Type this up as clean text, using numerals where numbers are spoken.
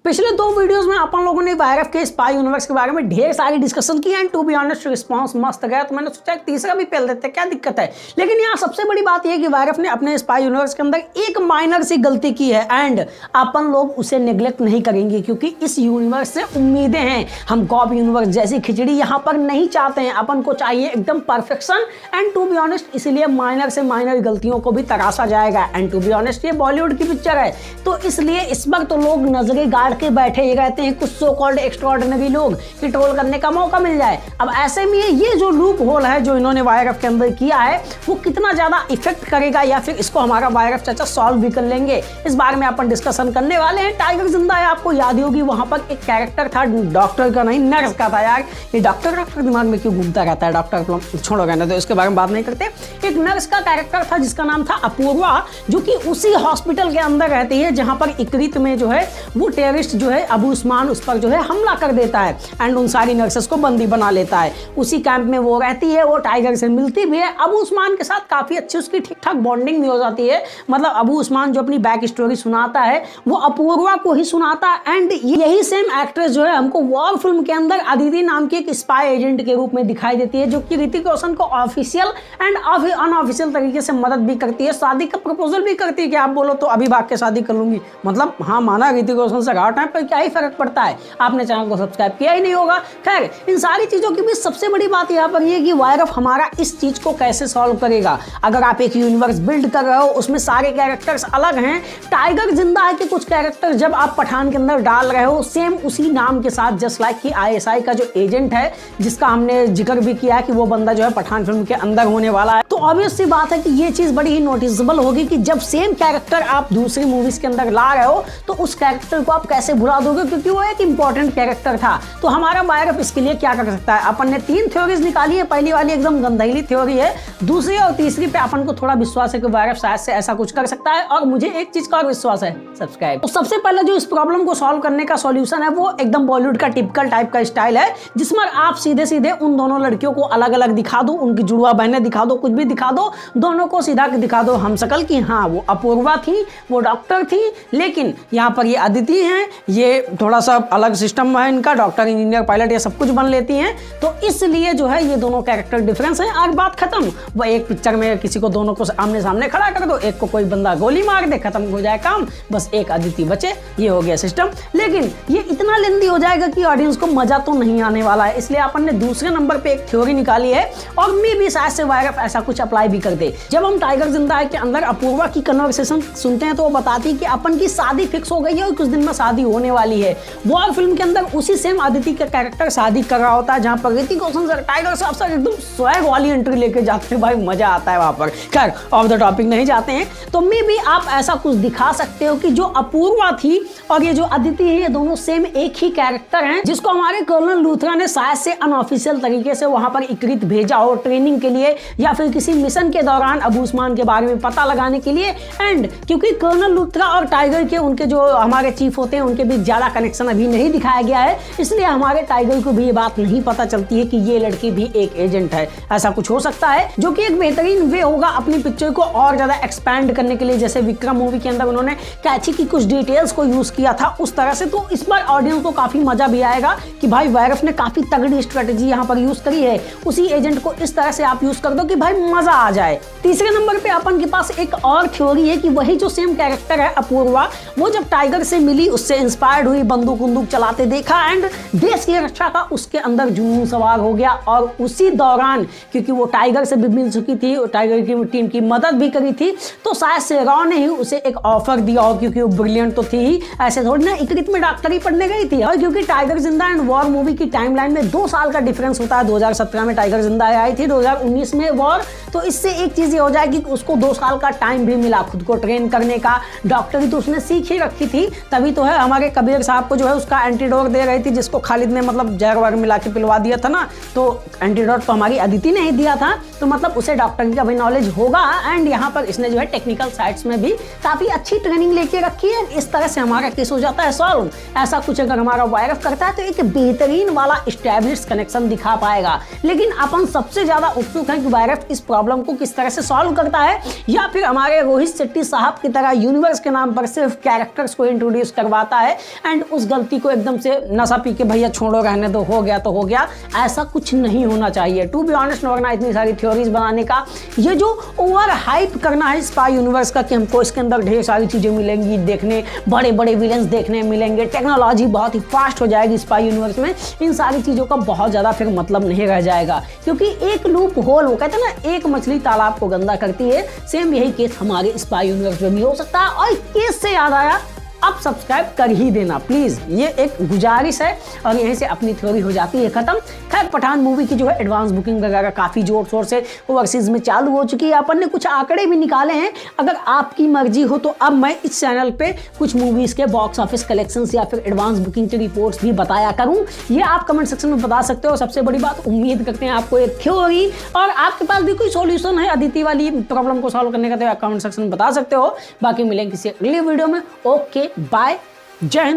पिछले 2 वीडियोस में अपन लोगों ने वायरफ के स्पाई यूनिवर्स के बारे में ढेर सारी डिस्कशन की and to be honest response मस्त गया, तो मैंने सोचा एक तीसरा भी पहल देते, क्या दिक्कत है। लेकिन यहाँ सबसे बड़ी बात यह है कि वायरफ ने अपने स्पाई यूनिवर्स के अंदर एक माइनर सी गलती की है एंड अपन लोग उसे नेग्लेक्ट नहीं करेंगे, क्योंकि इस यूनिवर्स से उम्मीदें हैं। हम गॉब यूनिवर्स जैसी खिचड़ी यहाँ पर नहीं चाहते हैं, अपन को चाहिए एकदम perfection and to be honest इसलिए माइनर से माइनर गलतियों को भी तराशा जाएगा। एंड टू बी ऑनेस्ट ये बॉलीवुड की पिक्चर है, तो इसलिए इस वक्त तो लोग नजरें गाड़ के बैठे ही रहते हैं कुछ सो कॉल्ड एक्स्ट्राऑर्डिनरी लोग कि ट्रोल करने का मौका मिल जाए। अब ऐसे में ये जो लूप होल है जो इन्होंने वायरफ के अंदर किया है वो कितना ज्यादा इफेक्ट करेगा या फिर इसको हमारा वायरफ चाचा सॉल्व भी कर लेंगे, इस बारे में अपन डिस्कशन करने वाले हैं। टाइगर जिंदा है, आपको याद होगी वहां पर एक कैरेक्टर था, डॉक्टर का नहीं नर्स का था। यार ये डॉक्टर दिमाग में क्यों घूमता रहता है, डॉक्टर छोड़ो कहना, तो इसके बारे में बात नहीं करते। एक नर्स का कैरेक्टर था जिसका नाम था अपूर्वा, जो कि उसी हॉस्पिटल के अंदर रहती है जहां पर इकरीत में जो है वो टेररिस्ट जो है अबू उस्मान उस पर जो है हमला कर देता है एंड उन सारी नर्सेस को बंदी बना लेता है। उसी कैंप में वो रहती है, वो टाइगर से मिलती भी है। अबू उस्मान के साथ काफी अच्छी उसकी ठीक ठाक बॉन्डिंग भी हो जाती है, मतलब अबू उस्मान जो अपनी बैक स्टोरी सुनाता है वो अपूर्वा को ही सुनाता है। एंड यही सेम एक्ट्रेस जो है हमको वॉर फिल्म के अंदर अदिति नाम की एक स्पाई एजेंट के रूप में दिखाई देती है, जो कि ऋतिक रोशन को ऑफिशियल एंड अनऑफिशियल तरीके से मदद भी करती है, शादी का प्रपोजल भी करती है कि आप बोलो तो अभी भाग के शादी कर लूंगी। मतलब हाँ माना ऋतिक रोशन से घाट है, पर क्या ही फर्क पड़ता है, आपने चैनल को सब्सक्राइब किया ही नहीं होगा। खैर इन सारी चीजों की भी सबसे बड़ी बात यहाँ पर ये कि वायरफ हमारा इस चीज को कैसे सॉल्व करेगा। अगर आप एक यूनिवर्स बिल्ड कर रहे हो उसमें सारे कैरेक्टर्स अलग हैं, टाइगर जिंदा है कि कुछ कैरेक्टर जब आप पठान के अंदर डाल रहे हो सेम उसी नाम के साथ, जस्ट लाइक कि आईएसआई का जो एजेंट है जिसका हमने जिक्र भी किया है कि वो बंदा जो है पठान फिल्म के अंदर होने वाला है, तो ऑब्वियस सी बात है कि ये चीज बड़ी ही नोटिसेबल होगी कि जब सेम कैरेक्टर आप दूसरी मूवीज के अंदर ला रहे हो तो उस कैरेक्टर को आप कैसे भुला दोगे, क्योंकि वो एक इंपॉर्टेंट कैरेक्टर था। तो हमारा वायरफ इसके लिए क्या कर सकता है, अपन ने 3 थ्योरीज निकाली है। पहली वाली एकदम गंदहीली थ्योरी है, दूसरी और तीसरी पे अपन को थोड़ा विश्वास है कि वायरफ शायद से ऐसा कुछ कर सकता है, और मुझे एक चीज का और विश्वास है, सब्सक्राइब। तो सबसे पहले जो इस प्रॉब्लम को सॉल्व करने का सॉल्यूशन है वो एकदम बॉलीवुड का टिपिकल टाइप का स्टाइल है, जिसमें आप सीधे सीधे उन दोनों लड़कियों को अलग अलग दिखा दो, उनकी जुड़वा बहनें दिखा दो, कुछ भी दिखा दो, दोनों को सीधा दिखा दो हमशक्ल की हाँ वो अपूर्वा थी, वो डॉक्टर थी, लेकिन यहाँ पर ये अदिति हैं, ये थोड़ा सा अलग सिस्टम है इनका, डॉक्टर इंजीनियर पायलट ये सब कुछ बन लेती हैं, तो इसलिए जो है ये दोनों कैरेक्टर डिफरेंस है और बात खत्म। वह एक पिक्चर में किसी को दोनों को आमने सामने खड़ा कर दो, एक को कोई बंदा गोली मार दे, खत्म हो जाए काम, बस एक अदिति बचे, ये हो गया सिस्टम। लेकिन ये इतना लेंदी हो जाएगा कि ऑडियंस को मजा तो नहीं आने वाला है, इसलिए अपन ने दूसरे नंबर पे एक थ्योरी निकाली है और मे भी शायद से वायरफ ऐसा कुछ अप्लाई भी कर दे। जब हम टाइगर जिंदा है के अंदर अपूर्वा की कन्वर्सेशन सुनते हैं तो वो बताती है कि अपन की शादी फिक्स हो गई है और कुछ दिन में शादी होने वाली है। वॉर फिल्म के अंदर उसी सेम अदिति का कैरेक्टर शादी कर रहा होता है, जहां पर ऋतिक रोशन सर टाइगर साहब सर एकदम स्वैग वाली एंट्री लेके जाते हैं, भाई मजा आता है वहां पर। खैर ऑफ द टॉपिक नहीं जाते हैं, तो मे भी आप ऐसा कुछ दिखा सकते हो कि जो अपूर्वा थी और ये जो अदिति है ये दोनों सेम एक ही कैरेक्टर हैं, जिसको हमारे कर्नल लूथरा ने शायद से अनऑफिशियल तरीके से वहां पर इकरीत भेजा हो ट्रेनिंग के लिए या फिर किसी मिशन के दौरान अबू उस्मान के बारे में पता लगाने के लिए। एंड क्योंकि कर्नल लूथरा और टाइगर के उनके जो हमारे चीफ होते हैं उनके बीच ज्यादा कनेक्शन अभी नहीं दिखाया गया है, इसलिए हमारे टाइगर को भी ये बात नहीं पता चलती है कि ये लड़की भी एक एजेंट है। ऐसा कुछ हो सकता है जो कि एक बेहतरीन वे होगा अपनी पिक्चर को और ज्यादा एक्सपैंड करने के लिए, जैसे विक्रम मूवी के अंदर उन्होंने कैची की कुछ डिटेल्स को यूज किया था उस तरह से। तो इस बार ऑडियंस को काफी मजा भी आएगा कि भाई वायरफ ने काफी तगड़ी स्ट्रेटेजी यहाँ पर यूज करी है, उसी एजेंट को इस तरह से आप यूज कर दो कि भाई मजा आ जाए। तीसरे नंबर पे अपन के पास एक और थ्योरी है कि वही जो सेम कैरेक्टर है अपूर्वा, वो जब टाइगर से मिली उससे इंस्पायर्ड हुई, बंदूक चलाते देखा एंड देश की रक्षा का उसके अंदर जुनून सवार हो गया, और उसी दौरान क्योंकि वो टाइगर से भी मिल चुकी थी, टाइगर की टीम की मदद भी करी थी, तो शायद से रॉ ने ही उसे एक ऑफर दिया हो, क्योंकि वो ब्रिलियंट तो थी ही, ऐसे थोड़ी ना इकरीत में डॉक्टरी पढ़ने गई थी। और क्योंकि टाइगर जिंदा एंड वॉर मूवी की टाइमलाइन में 2 साल का डिफरेंस होता है, 2017 में टाइगर जिंदा आई थी, 2019 में वॉर, तो इससे एक चीज ये हो जाएगी कि उसको 2 साल का टाइम भी मिला खुद को ट्रेन करने का, डॉक्टरी तो उसने सीख ही रखी थी, तभी तो है हमारे कबीर साहब को जो है उसका एंटीडोट दे रही थी, जिसको खालिद ने मतलब जहर वगैरह मिला के पिलवा दिया था ना, तो एंटीडोट तो हमारी अदिति ने ही दिया था, तो मतलब उसे डॉक्टरी का भी नॉलेज होगा। एंड यहाँ पर इसने जो है टेक्निकल साइड्स में भी काफी अच्छी ट्रेनिंग लेके रखी है, इस तरह से हमारा केस हो जाता है सॉल्व। ऐसा कुछ अगर हमारा वायरफ करता है तो एक बेहतरीन वाला एस्टैब्लिश्ड कनेक्शन दिखा पाएगा। लेकिन अपन सबसे ज्यादा उत्सुक है कि वायरफ इस प्रॉब्लम को किस तरह से सॉल्व करता है, या फिर हमारे रोहित शेट्टी साहब की तरह यूनिवर्स के नाम पर सिर्फ कैरेक्टर्स को इंट्रोड्यूस करवाता जाता है एंड उस गलती को एकदम से नशा पी के भैया छोड़ो रहने दो, हो गया तो हो गया, ऐसा कुछ नहीं होना चाहिए। टू बी ऑनेस्ट वरना इतनी सारी थ्योरीज बनाने का, ये जो ओवर हाइप करना है स्पाई यूनिवर्स का कि हमको इसके अंदर ढेर सारी चीज़ें मिलेंगी देखने, बड़े बड़े विलेंस देखने मिलेंगे, टेक्नोलॉजी बहुत ही फास्ट हो जाएगी स्पाई यूनिवर्स में, इन सारी चीज़ों का बहुत ज़्यादा फिर मतलब नहीं रह जाएगा। क्योंकि एक लूप होल, वो कहते हैं ना एक मछली तालाब को गंदा करती है, सेम यही केस हमारे स्पाई यूनिवर्स में भी हो सकता है। और केस से याद आया, अब सब्सक्राइब कर ही देना प्लीज, ये एक गुजारिश है और यहीं से अपनी थ्योरी हो जाती है खत्म। खैर पठान मूवी की जो है एडवांस बुकिंग वगैरह काफी जोर शोर से ओवरसीज में चालू हो चुकी है। अपन ने कुछ आंकड़े भी निकाले हैं, अगर आपकी मर्जी हो तो अब मैं इस चैनल पे कुछ मूवीज के बॉक्स ऑफिस कलेक्शंस या फिर एडवांस बुकिंग के रिपोर्ट्स भी बताया करूं, ये आप कमेंट सेक्शन में बता सकते हो। सबसे बड़ी बात, उम्मीद करते हैं आपको एक थ्योरी और आपके पास भी कोई सॉल्यूशन है अदिति वाली प्रॉब्लम को सॉल्व करने का, तो आप कमेंट सेक्शन में बता सकते हो। बाकी मिलेंगे किसी अगली वीडियो में। ओके बाय, जय हिंद।